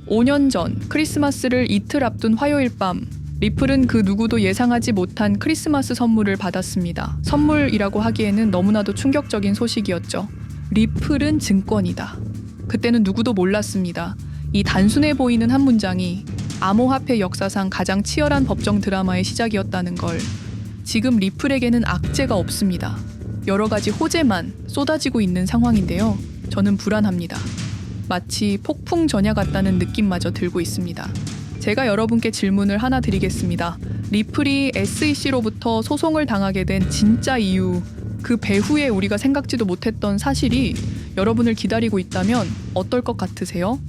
5년 전 크리스마스를 이틀 앞둔 화요일 밤, 리플은 그 누구도 예상하지 못한 크리스마스 선물을 받았습니다. 선물이라고 하기에는 너무나도 충격적인 소식이었죠. 리플은 증권이다. 그때는 누구도 몰랐습니다. 이 단순해 보이는 한 문장이 암호화폐 역사상 가장 치열한 법정 드라마의 시작이었다는 걸. 지금 리플에게는 악재가 없습니다. 여러 가지 호재만 쏟아지고 있는 상황인데요. 저는 불안합니다. 마치 폭풍 전야 같다는 느낌마저 들고 있습니다. 제가 여러분께 질문을 하나 드리겠습니다. 리플이 SEC로부터 소송을 당하게 된 진짜 이유, 그 배후에 우리가 생각지도 못했던 사실이 여러분을 기다리고 있다면 어떨 것 같으세요?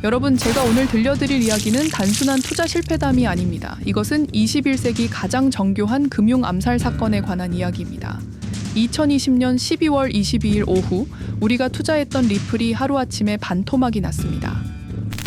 여러분, 제가 오늘 들려드릴 이야기는 단순한 투자 실패담이 아닙니다. 이것은 21세기 가장 정교한 금융 암살 사건에 관한 이야기입니다. 2020년 12월 22일 오후 우리가 투자했던 리플이 하루아침에 반토막이 났습니다.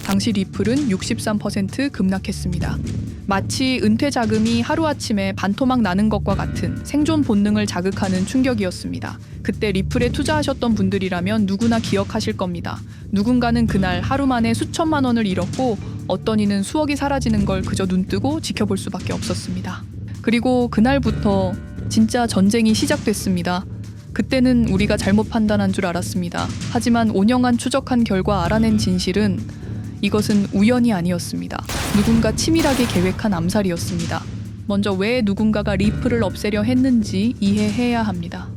당시 리플은 63% 급락했습니다. 마치 은퇴 자금이 하루아침에 반토막 나는 것과 같은 생존 본능을 자극하는 충격이었습니다. 그때 리플에 투자하셨던 분들이라면 누구나 기억하실 겁니다. 누군가는 그날 하루 만에 수천만 원을 잃었고 어떤 이는 수억이 사라지는 걸 그저 눈뜨고 지켜볼 수밖에 없었습니다. 그리고 그날부터 진짜 전쟁이 시작됐습니다. 그때는 우리가 잘못 판단한 줄 알았습니다. 하지만 5년간 추적한 결과 알아낸 진실은 이것은 우연이 아니었습니다. 누군가 치밀하게 계획한 암살이었습니다. 먼저 왜 누군가가 리플을 없애려 했는지 이해해야 합니다.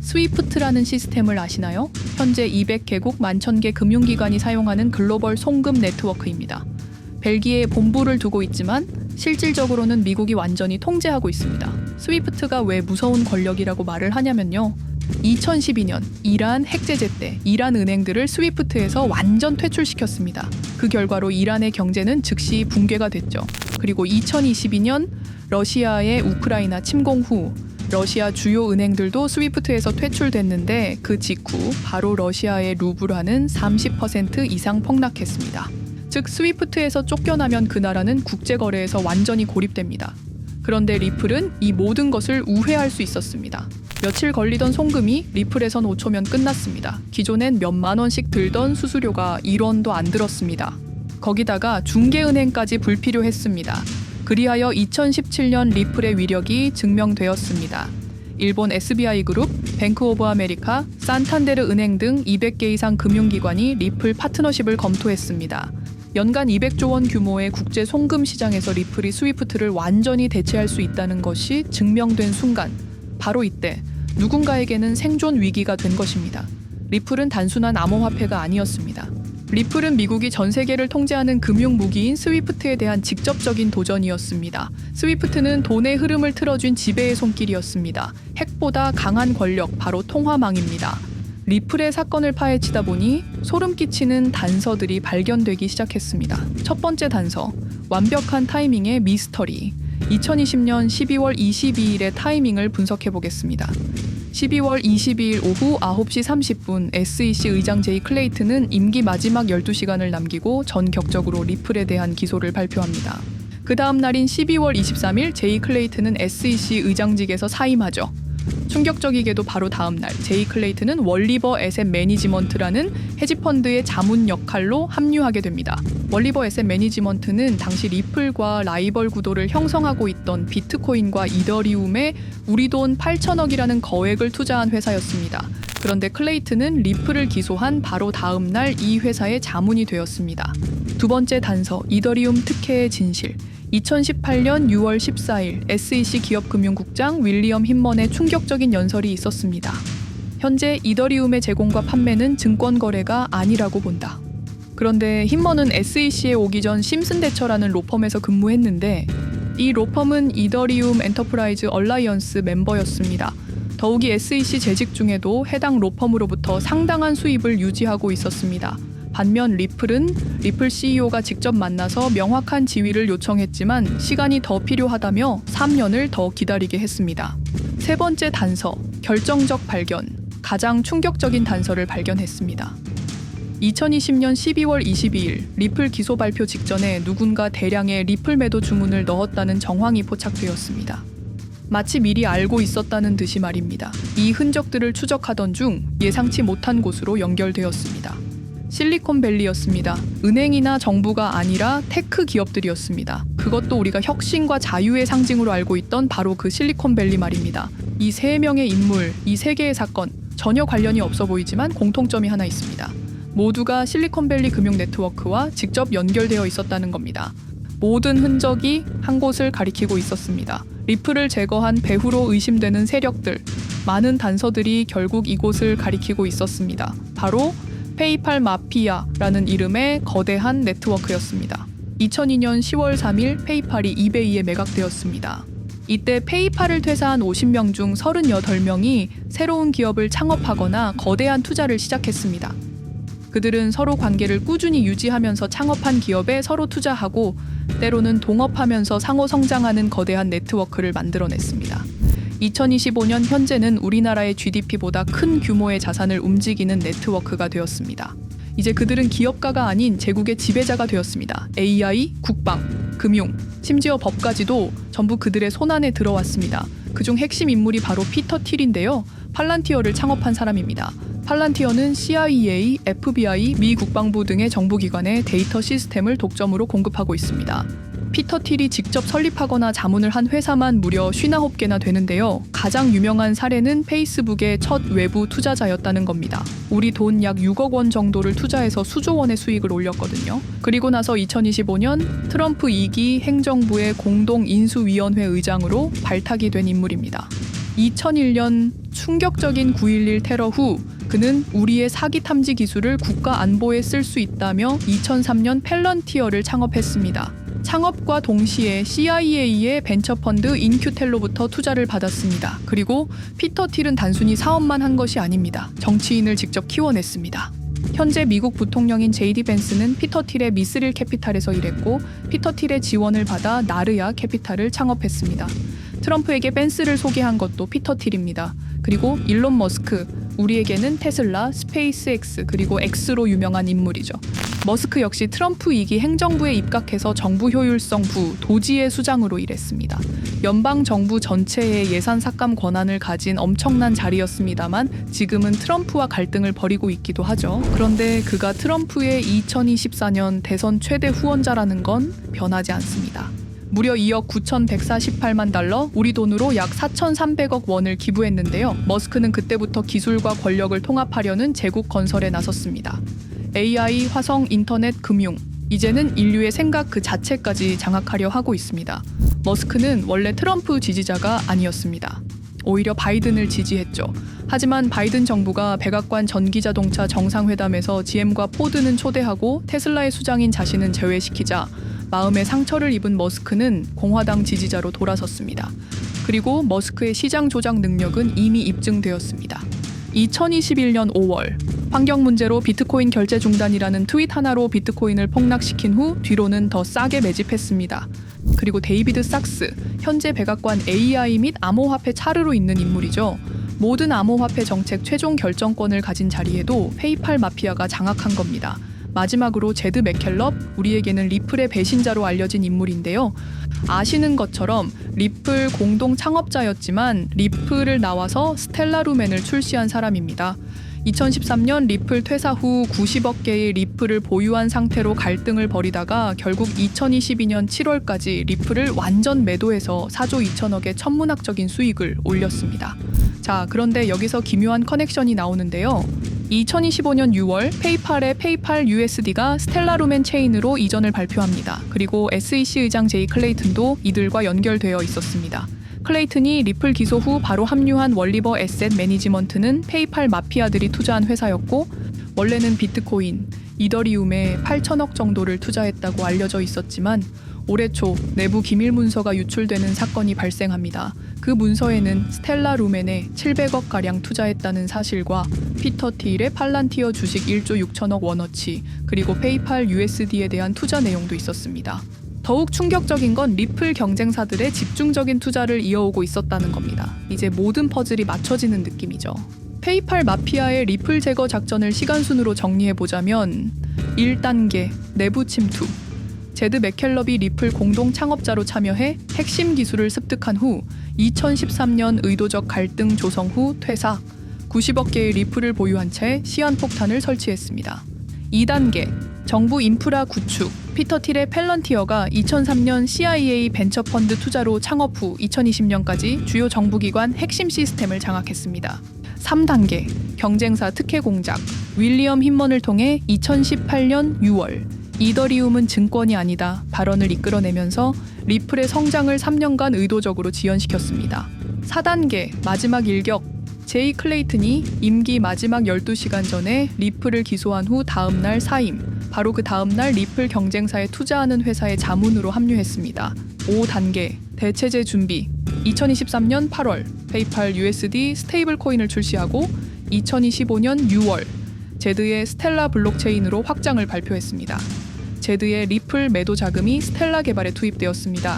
스위프트라는 시스템을 아시나요? 현재 200개국 11,000개 금융기관이 사용하는 글로벌 송금 네트워크입니다. 벨기에에 본부를 두고 있지만 실질적으로는 미국이 완전히 통제하고 있습니다. 스위프트가 왜 무서운 권력이라고 말을 하냐면요. 2012년 이란 핵제재 때 이란 은행들을 스위프트에서 완전 퇴출시켰습니다. 그 결과로 이란의 경제는 즉시 붕괴가 됐죠. 그리고 2022년 러시아의 우크라이나 침공 후 러시아 주요 은행들도 스위프트에서 퇴출됐는데 그 직후 바로 러시아의 루블화는 30% 이상 폭락했습니다. 즉 스위프트에서 쫓겨나면 그 나라는 국제거래에서 완전히 고립됩니다. 그런데 리플은 이 모든 것을 우회할 수 있었습니다. 며칠 걸리던 송금이 리플에선 5초면 끝났습니다. 기존엔 몇만 원씩 들던 수수료가 1원도 안 들었습니다. 거기다가 중개은행까지 불필요했습니다. 그리하여 2017년 리플의 위력이 증명되었습니다. 일본 SBI 그룹, 뱅크 오브 아메리카, 산탄데르 은행 등 200개 이상 금융기관이 리플 파트너십을 검토했습니다. 연간 200조 원 규모의 국제 송금 시장에서 리플이 스위프트를 완전히 대체할 수 있다는 것이 증명된 순간, 바로 이때 누군가에게는 생존 위기가 된 것입니다. 리플은 단순한 암호화폐가 아니었습니다. 리플은 미국이 전 세계를 통제하는 금융 무기인 스위프트에 대한 직접적인 도전이었습니다. 스위프트는 돈의 흐름을 틀어준 지배의 손길이었습니다. 핵보다 강한 권력, 바로 통화망입니다. 리플의 사건을 파헤치다 보니 소름 끼치는 단서들이 발견되기 시작했습니다. 첫 번째 단서, 완벽한 타이밍의 미스터리. 2020년 12월 22일의 타이밍을 분석해 보겠습니다. 12월 22일 오후 9시 30분 SEC 의장 제이 클레이튼은 임기 마지막 12시간을 남기고 전격적으로 리플에 대한 기소를 발표합니다. 그 다음 날인 12월 23일 제이 클레이튼은 SEC 의장직에서 사임하죠. 충격적이게도 바로 다음 날 제이 클레이튼은 월리버 에셋 매니지먼트라는 헤지펀드의 자문 역할로 합류하게 됩니다. 월리버 에셋 매니지먼트는 당시 리플과 라이벌 구도를 형성하고 있던 비트코인과 이더리움에 우리 돈 8천억이라는 거액을 투자한 회사였습니다. 그런데 클레이튼은 리플을 기소한 바로 다음 날 이 회사의 자문이 되었습니다. 두 번째 단서, 이더리움 특혜의 진실. 2018년 6월 14일 SEC 기업금융국장 윌리엄 힌먼의 충격적인 연설이 있었습니다. 현재 이더리움의 제공과 판매는 증권거래가 아니라고 본다. 그런데 힌먼은 SEC에 오기 전 심슨 대처라는 로펌에서 근무했는데 이 로펌은 이더리움 엔터프라이즈 얼라이언스 멤버였습니다. 더욱이 SEC 재직 중에도 해당 로펌으로부터 상당한 수입을 유지하고 있었습니다. 반면 리플 CEO가 직접 만나서 명확한 지위를 요청했지만 시간이 더 필요하다며 3년을 더 기다리게 했습니다. 세 번째 단서, 결정적 발견. 가장 충격적인 단서를 발견했습니다. 2020년 12월 22일 리플 기소 발표 직전에 누군가 대량의 리플 매도 주문을 넣었다는 정황이 포착되었습니다. 마치 미리 알고 있었다는 듯이 말입니다. 이 흔적들을 추적하던 중 예상치 못한 곳으로 연결되었습니다. 실리콘밸리였습니다. 은행이나 정부가 아니라 테크 기업들이었습니다. 그것도 우리가 혁신과 자유의 상징으로 알고 있던 바로 그 실리콘밸리 말입니다. 이 세 명의 인물, 이 세 개의 사건 전혀 관련이 없어 보이지만 공통점이 하나 있습니다. 모두가 실리콘밸리 금융 네트워크와 직접 연결되어 있었다는 겁니다. 모든 흔적이 한 곳을 가리키고 있었습니다. 리플을 제거한 배후로 의심되는 세력들, 많은 단서들이 결국 이곳을 가리키고 있었습니다. 바로 페이팔 마피아라는 이름의 거대한 네트워크였습니다. 2002년 10월 3일 페이팔이 이베이에 매각되었습니다. 이때 페이팔을 퇴사한 50명 중 38명이 새로운 기업을 창업하거나 거대한 투자를 시작했습니다. 그들은 서로 관계를 꾸준히 유지하면서 창업한 기업에 서로 투자하고 때로는 동업하면서 상호 성장하는 거대한 네트워크를 만들어냈습니다. 2025년 현재는 우리나라의 GDP보다 큰 규모의 자산을 움직이는 네트워크가 되었습니다. 이제 그들은 기업가가 아닌 제국의 지배자가 되었습니다. AI, 국방, 금융, 심지어 법까지도 전부 그들의 손안에 들어왔습니다. 그중 핵심 인물이 바로 피터 틸인데요. 팔란티어를 창업한 사람입니다. 팔란티어는 CIA, FBI, 미 국방부 등의 정부기관의 데이터 시스템을 독점으로 공급하고 있습니다. 피터 틸이 직접 설립하거나 자문을 한 회사만 무려 59개나 되는데요. 가장 유명한 사례는 페이스북의 첫 외부 투자자였다는 겁니다. 우리 돈 약 6억 원 정도를 투자해서 수조 원의 수익을 올렸거든요. 그리고 나서 2025년 트럼프 2기 행정부의 공동인수위원회 의장으로 발탁이 된 인물입니다. 2001년 충격적인 9.11 테러 후 그는 우리의 사기 탐지 기술을 국가 안보에 쓸 수 있다며 2003년 팔란티어를 창업했습니다. 창업과 동시에 CIA의 벤처펀드 인큐텔로부터 투자를 받았습니다. 그리고 피터 틸은 단순히 사업만 한 것이 아닙니다. 정치인을 직접 키워냈습니다. 현재 미국 부통령인 JD 벤스는 피터 틸의 미스릴 캐피탈에서 일했고 피터 틸의 지원을 받아 나르야 캐피탈을 창업했습니다. 트럼프에게 벤스를 소개한 것도 피터 틸입니다. 그리고 일론 머스크, 우리에게는 테슬라, 스페이스X 그리고 X로 유명한 인물이죠. 머스크 역시 트럼프 2기 행정부에 입각해서 정부 효율성부 도지의 수장으로 일했습니다. 연방 정부 전체의 예산 삭감 권한을 가진 엄청난 자리였습니다만 지금은 트럼프와 갈등을 벌이고 있기도 하죠. 그런데 그가 트럼프의 2024년 대선 최대 후원자라는 건 변하지 않습니다. 무려 2억 9,148만 달러, 우리 돈으로 약 4,300억 원을 기부했는데요. 머스크는 그때부터 기술과 권력을 통합하려는 제국 건설에 나섰습니다. AI, 화성, 인터넷, 금융, 이제는 인류의 생각 그 자체까지 장악하려 하고 있습니다. 머스크는 원래 트럼프 지지자가 아니었습니다. 오히려 바이든을 지지했죠. 하지만 바이든 정부가 백악관 전기자동차 정상회담에서 GM과 포드는 초대하고 테슬라의 수장인 자신은 제외시키자 마음의 상처를 입은 머스크는 공화당 지지자로 돌아섰습니다. 그리고 머스크의 시장 조작 능력은 이미 입증되었습니다. 2021년 5월 환경 문제로 비트코인 결제 중단이라는 트윗 하나로 비트코인을 폭락시킨 후 뒤로는 더 싸게 매집했습니다. 그리고 데이비드 sak스, 현재 백악관 AI 및 암호화폐 차르로 있는 인물이죠. 모든 암호화폐 정책 최종 결정권을 가진 자리에도 페이팔 마피아가 장악한 겁니다. 마지막으로 제드 맥켈럽, 우리에게는 리플의 배신자로 알려진 인물인데요. 아시는 것처럼 리플 공동 창업자였지만 리플을 나와서 스텔라 루멘을 출시한 사람입니다. 2013년 리플 퇴사 후 90억 개의 리플을 보유한 상태로 갈등을 벌이다가 결국 2022년 7월까지 리플을 완전 매도해서 4조 2천억의 천문학적인 수익을 올렸습니다. 자, 그런데 여기서 기묘한 커넥션이 나오는데요. 2025년 6월 페이팔의 페이팔 USD가 스텔라 루멘 체인으로 이전을 발표합니다. 그리고 SEC 의장 제이 클레이튼도 이들과 연결되어 있었습니다. 클레이튼이 리플 기소 후 바로 합류한 월리버 에셋 매니지먼트는 페이팔 마피아들이 투자한 회사였고 원래는 비트코인, 이더리움에 8천억 정도를 투자했다고 알려져 있었지만 올해 초 내부 기밀 문서가 유출되는 사건이 발생합니다. 그 문서에는 스텔라 루멘에 700억가량 투자했다는 사실과 피터 틸의 팔란티어 주식 1조 6천억 원어치 그리고 페이팔 USD에 대한 투자 내용도 있었습니다. 더욱 충격적인 건 리플 경쟁사들의 집중적인 투자를 이어오고 있었다는 겁니다. 이제 모든 퍼즐이 맞춰지는 느낌이죠. 페이팔 마피아의 리플 제거 작전을 시간순으로 정리해보자면 1단계 내부 침투. 제드 맥켈럽이 리플 공동 창업자로 참여해 핵심 기술을 습득한 후 2013년 의도적 갈등 조성 후 퇴사, 90억 개의 리플을 보유한 채 시한폭탄을 설치했습니다. 2단계 정부 인프라 구축. 피터 틸의 펠런티어가 2003년 CIA 벤처펀드 투자로 창업 후 2020년까지 주요 정부기관 핵심 시스템을 장악했습니다. 3단계 경쟁사 특혜 공작. 윌리엄 힌먼을 통해 2018년 6월 이더리움은 증권이 아니다 발언을 이끌어내면서 리플의 성장을 3년간 의도적으로 지연시켰습니다. 4단계 마지막 일격. 제이 클레이튼이 임기 마지막 12시간 전에 리플을 기소한 후 다음날 사임. 바로 그 다음날 리플 경쟁사에 투자하는 회사의 자문으로 합류했습니다. 5단계 대체제 준비. 2023년 8월 페이팔 USD 스테이블 코인을 출시하고 2025년 6월 제드의 스텔라 블록체인으로 확장을 발표했습니다. 제드의 리플 매도 자금이 스텔라 개발에 투입되었습니다.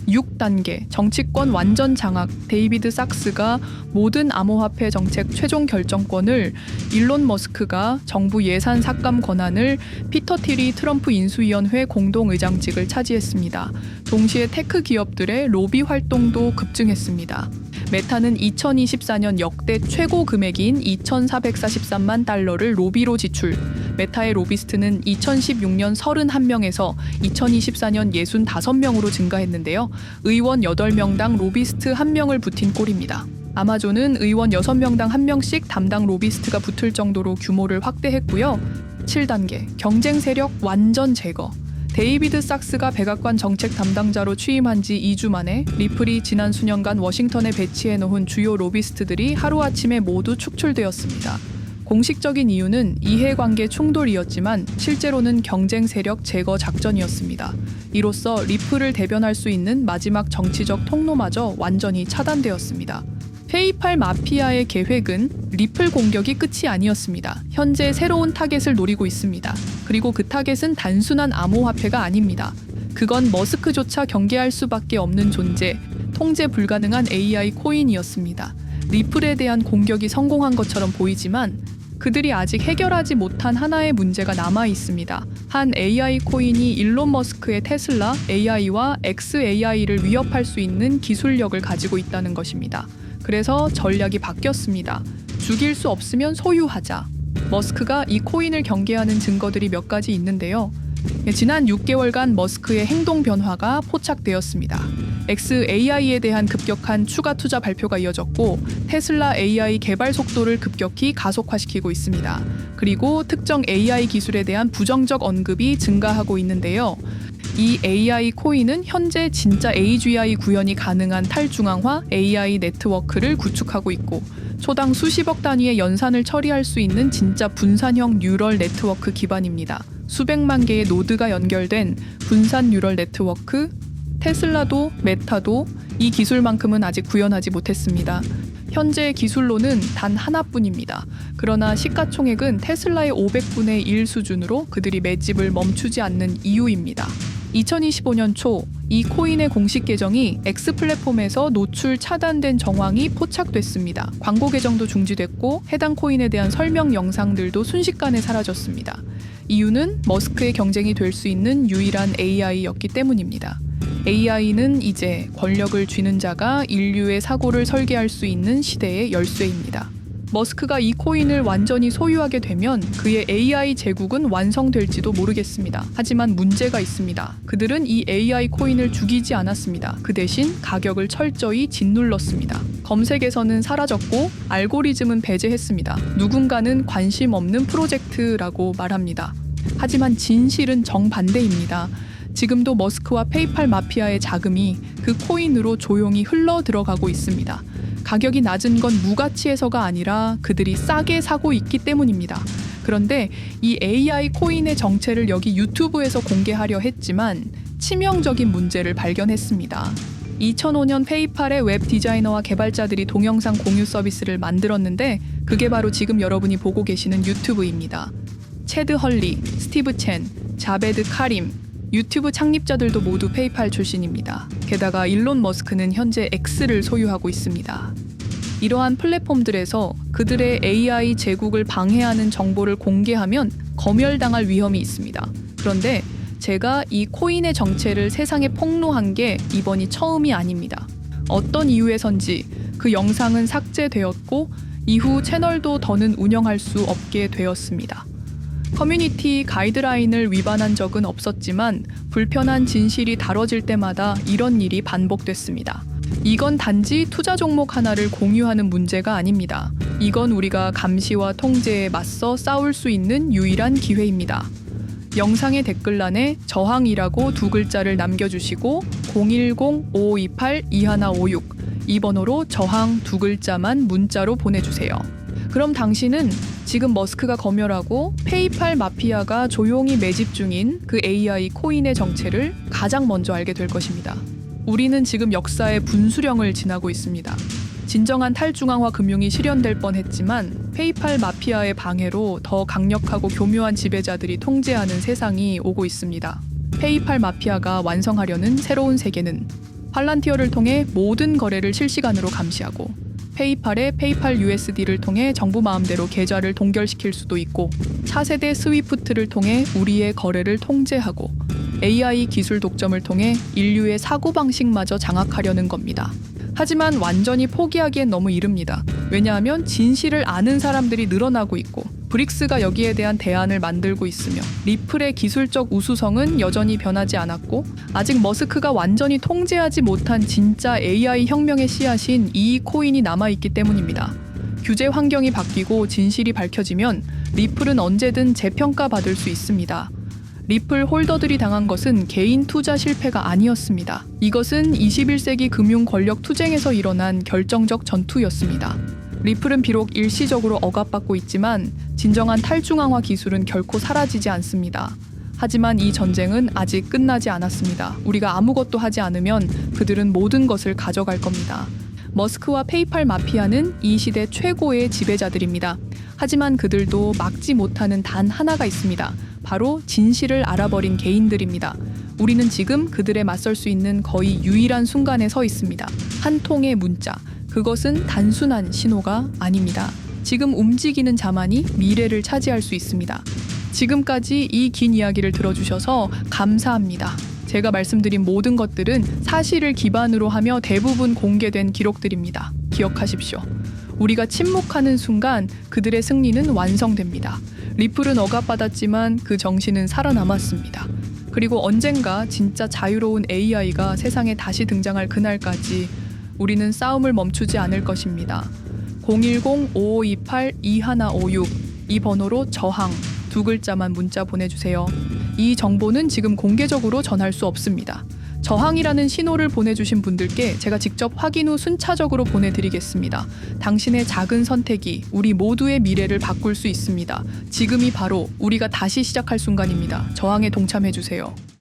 6단계 정치권 완전 장악. 데이비드 sak스가 모든 암호화폐 정책 최종 결정권을, 일론 머스크가 정부 예산 삭감 권한을, 피터 틸이 트럼프 인수위원회 공동의장직을 차지했습니다. 동시에 테크 기업들의 로비 활동도 급증했습니다. 메타는 2024년 역대 최고 금액인 2,443만 달러를 로비로 지출. 메타의 로비스트는 2016년 31명에서 2024년 65명으로 증가했는데요. 의원 8명당 로비스트 1명을 붙인 꼴입니다. 아마존은 의원 6명당 1명씩 담당 로비스트가 붙을 정도로 규모를 확대했고요. 7단계 경쟁 세력 완전 제거. 데이비드 sak스가 백악관 정책 담당자로 취임한 지 2주 만에 리플이 지난 수년간 워싱턴에 배치해 놓은 주요 로비스트들이 하루아침에 모두 축출되었습니다. 공식적인 이유는 이해관계 충돌이었지만 실제로는 경쟁 세력 제거 작전이었습니다. 이로써 리플을 대변할 수 있는 마지막 정치적 통로마저 완전히 차단되었습니다. 페이팔 마피아의 계획은 리플 공격이 끝이 아니었습니다. 현재 새로운 타겟을 노리고 있습니다. 그리고 그 타겟은 단순한 암호화폐가 아닙니다. 그건 머스크조차 경계할 수밖에 없는 존재, 통제 불가능한 AI 코인이었습니다. 리플에 대한 공격이 성공한 것처럼 보이지만 그들이 아직 해결하지 못한 하나의 문제가 남아 있습니다. 한 AI 코인이 일론 머스크의 테슬라 AI와 XAI를 위협할 수 있는 기술력을 가지고 있다는 것입니다. 그래서 전략이 바뀌었습니다. 죽일 수 없으면 소유하자. 머스크가 이 코인을 경계하는 증거들이 몇 가지 있는데요. 지난 6개월간 머스크의 행동 변화가 포착되었습니다. XAI에 대한 급격한 추가 투자 발표가 이어졌고 테슬라 AI 개발 속도를 급격히 가속화시키고 있습니다. 그리고 특정 AI 기술에 대한 부정적 언급이 증가하고 있는데요. 이 AI 코인은 현재 진짜 AGI 구현이 가능한 탈중앙화 AI 네트워크를 구축하고 있고 초당 수십억 단위의 연산을 처리할 수 있는 진짜 분산형 뉴럴 네트워크 기반입니다. 수백만 개의 노드가 연결된 분산 뉴럴 네트워크. 테슬라도 메타도 이 기술만큼은 아직 구현하지 못했습니다. 현재 기술로는 단 하나뿐입니다. 그러나 시가총액은 테슬라의 500분의 1 수준으로 그들이 매집을 멈추지 않는 이유입니다. 2025년 초 이 코인의 공식 계정이 X 플랫폼에서 노출 차단된 정황이 포착됐습니다. 광고 계정도 중지됐고 해당 코인에 대한 설명 영상들도 순식간에 사라졌습니다. 이유는 머스크의 경쟁이 될 수 있는 유일한 AI였기 때문입니다. AI는 이제 권력을 쥐는 자가 인류의 사고를 설계할 수 있는 시대의 열쇠입니다. 머스크가 이 코인을 완전히 소유하게 되면 그의 AI 제국은 완성될지도 모르겠습니다. 하지만 문제가 있습니다. 그들은 이 AI 코인을 죽이지 않았습니다. 그 대신 가격을 철저히 짓눌렀습니다. 검색에서는 사라졌고 알고리즘은 배제했습니다. 누군가는 관심 없는 프로젝트라고 말합니다. 하지만 진실은 정반대입니다. 지금도 머스크와 페이팔 마피아의 자금이 그 코인으로 조용히 흘러 들어가고 있습니다. 가격이 낮은 건 무가치에서가 아니라 그들이 싸게 사고 있기 때문입니다. 그런데 이 AI 코인의 정체를 여기 유튜브에서 공개하려 했지만 치명적인 문제를 발견했습니다. 2005년 페이팔의 웹 디자이너와 개발자들이 동영상 공유 서비스를 만들었는데 그게 바로 지금 여러분이 보고 계시는 유튜브입니다. 체드 헐리, 스티브 첸, 자베드 카림, 유튜브 창립자들도 모두 페이팔 출신입니다. 게다가 일론 머스크는 현재 X를 소유하고 있습니다. 이러한 플랫폼들에서 그들의 AI 제국을 방해하는 정보를 공개하면 검열당할 위험이 있습니다. 그런데 제가 이 코인의 정체를 세상에 폭로한 게 이번이 처음이 아닙니다. 어떤 이유에선지 그 영상은 삭제되었고 이후 채널도 더는 운영할 수 없게 되었습니다. 커뮤니티 가이드라인을 위반한 적은 없었지만 불편한 진실이 다뤄질 때마다 이런 일이 반복됐습니다. 이건 단지 투자 종목 하나를 공유하는 문제가 아닙니다. 이건 우리가 감시와 통제에 맞서 싸울 수 있는 유일한 기회입니다. 영상의 댓글란에 저항이라고 2글자를 남겨주시고 010-5528-2156 이 번호로 저항 2글자만 문자로 보내주세요. 그럼 당신은 지금 머스크가 검열하고 페이팔 마피아가 조용히 매집 중인 그 AI 코인의 정체를 가장 먼저 알게 될 것입니다. 우리는 지금 역사의 분수령을 지나고 있습니다. 진정한 탈중앙화 금융이 실현될 뻔했지만 페이팔 마피아의 방해로 더 강력하고 교묘한 지배자들이 통제하는 세상이 오고 있습니다. 페이팔 마피아가 완성하려는 새로운 세계는 팔란티어를 통해 모든 거래를 실시간으로 감시하고 페이팔의 페이팔 USD를 통해 정부 마음대로 계좌를 동결시킬 수도 있고 차세대 스위프트를 통해 우리의 거래를 통제하고 AI 기술 독점을 통해 인류의 사고방식마저 장악하려는 겁니다. 하지만 완전히 포기하기엔 너무 이릅니다. 왜냐하면 진실을 아는 사람들이 늘어나고 있고 브릭스가 여기에 대한 대안을 만들고 있으며 리플의 기술적 우수성은 여전히 변하지 않았고 아직 머스크가 완전히 통제하지 못한 진짜 AI 혁명의 씨앗인 이 코인이 남아있기 때문입니다. 규제 환경이 바뀌고 진실이 밝혀지면 리플은 언제든 재평가받을 수 있습니다. 리플 홀더들이 당한 것은 개인 투자 실패가 아니었습니다. 이것은 21세기 금융 권력 투쟁에서 일어난 결정적 전투였습니다. 리플은 비록 일시적으로 억압받고 있지만 진정한 탈중앙화 기술은 결코 사라지지 않습니다. 하지만 이 전쟁은 아직 끝나지 않았습니다. 우리가 아무것도 하지 않으면 그들은 모든 것을 가져갈 겁니다. 머스크와 페이팔 마피아는 이 시대 최고의 지배자들입니다. 하지만 그들도 막지 못하는 단 하나가 있습니다. 바로 진실을 알아버린 개인들입니다. 우리는 지금 그들에 맞설 수 있는 거의 유일한 순간에 서 있습니다. 한 통의 문자. 그것은 단순한 신호가 아닙니다. 지금 움직이는 자만이 미래를 차지할 수 있습니다. 지금까지 이 긴 이야기를 들어주셔서 감사합니다. 제가 말씀드린 모든 것들은 사실을 기반으로 하며 대부분 공개된 기록들입니다. 기억하십시오. 우리가 침묵하는 순간 그들의 승리는 완성됩니다. 리플은 억압받았지만 그 정신은 살아남았습니다. 그리고 언젠가 진짜 자유로운 AI가 세상에 다시 등장할 그날까지 우리는 싸움을 멈추지 않을 것입니다. 010-5528-2156 이 번호로 저항 2글자만 문자 보내주세요. 이 정보는 지금 공개적으로 전할 수 없습니다. 저항이라는 신호를 보내주신 분들께 제가 직접 확인 후 순차적으로 보내드리겠습니다. 당신의 작은 선택이 우리 모두의 미래를 바꿀 수 있습니다. 지금이 바로 우리가 다시 시작할 순간입니다. 저항에 동참해주세요.